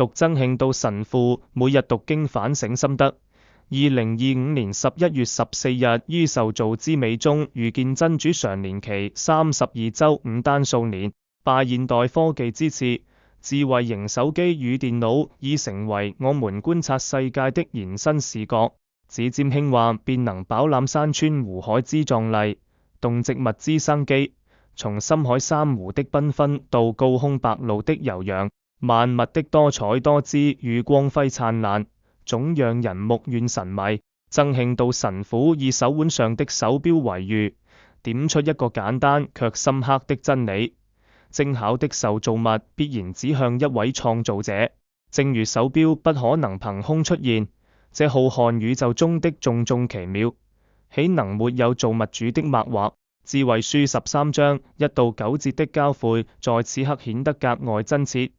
讀曾慶道神父每日讀經反省心得。2025年11月14日於受造之美中遇見真主常年期32週5單數年，拜現代科技之賜，智慧型手機與電腦已成為我們觀察世界的延伸視覺。指尖輕滑便能飽覽山川湖海之壯麗，動植物之生機，從深海珊瑚的繽紛到高空白鷺的悠揚，萬物的多彩多姿與光輝燦爛，總讓人目眩神迷。曾慶道神父以手腕上的手錶為喻，點出一個簡單卻深刻的真理：精巧的受造物必然指向一位創造者。正如手錶不可能憑空出現，這浩瀚宇宙中的種種奇妙，豈能沒有造物主的擘畫？智慧書13章1到9節的交匯在此刻顯得格外真切。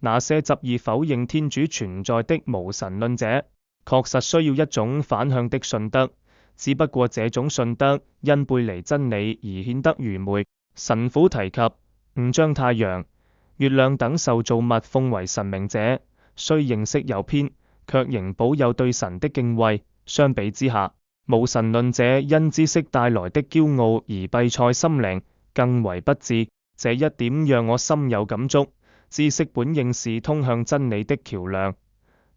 那些執意否認天主存在的無神論者，確實需要一種反向的信德，只不過這種信德因背離真理而顯得愚昧。神父提及將太陽、月亮等受造物奉為神明者，雖認識有偏，卻仍保有對神的敬畏。相比之下，無神論者因知識帶來的驕傲而閉塞心靈，更為不智。這一點讓我深有感觸。知識本應是通向真理的橋樑，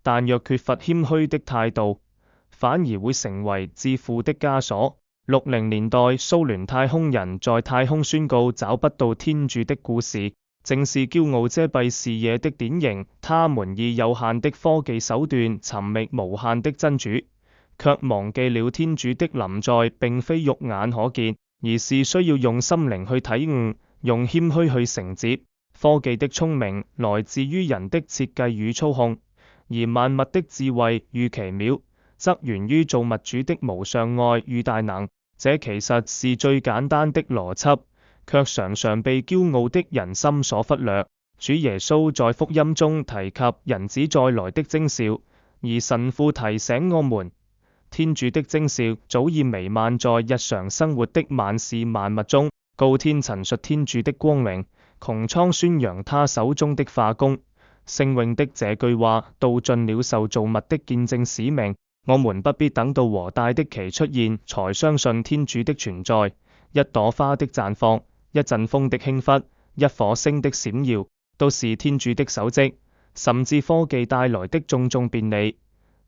但若缺乏謙虛的態度，反而會成為自負的枷鎖。60年代蘇聯太空人在太空宣告找不到天主的故事，正是驕傲遮蔽視野的典型。他們以有限的科技手段尋覓無限的真主，卻忘記了天主的臨在並非肉眼可見，而是需要用心靈去體悟，用謙虛去承接。科技的聰明來自於人的設計與操控，而萬物的智慧與奇妙則源於造物主的無上愛與大能。這其實是最簡單的邏輯，卻常常被驕傲的人心所忽略。主耶穌在福音中提及人子再來的徵兆，而神父提醒我們，天主的徵兆早已彌漫在日常生活的萬事萬物中。高天陳述天主的光榮，穹蒼宣揚他手中的化工。聖詠的這句話道盡了受造物的見證使命。我們不必等到和大的旗出現才相信天主的存在。一朵花的綻放，一陣風的輕拂，一顆星的閃耀，都是天主的手跡。甚至科技帶來的種種便利，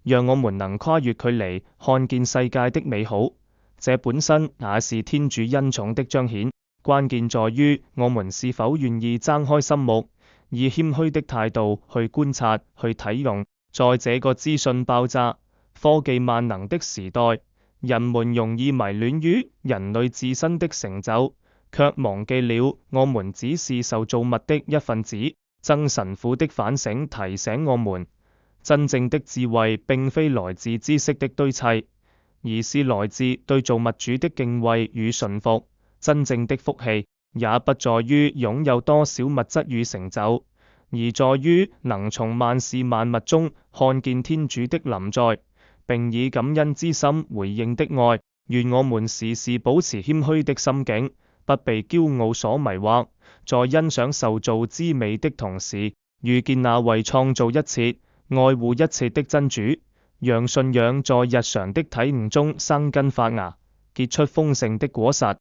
讓我們能跨越距離看見世界的美好。這本身也是天主恩寵的彰顯。關鍵在於我們是否願意睜開心目，以謙虛的態度去觀察、去體用。在這個資訊爆炸、科技萬能的時代，人們容易迷戀於人類自身的成就，卻忘記了我們只是受造物的一份子。曾神父的反省提醒我們，真正的智慧並非來自知識的堆砌，而是來自對造物主的敬畏與順服。真正的福氣也不在於擁有多少物質與成就，而在於能從萬事萬物中看見天主的臨在，並以感恩之心回應的愛。願我們時時保持謙虛的心境，不被驕傲所迷惑，在欣賞受造之美的同時，遇見那位創造一切、愛護一切的真主，讓信仰在日常的體悟中生根發芽，結出豐盛的果實。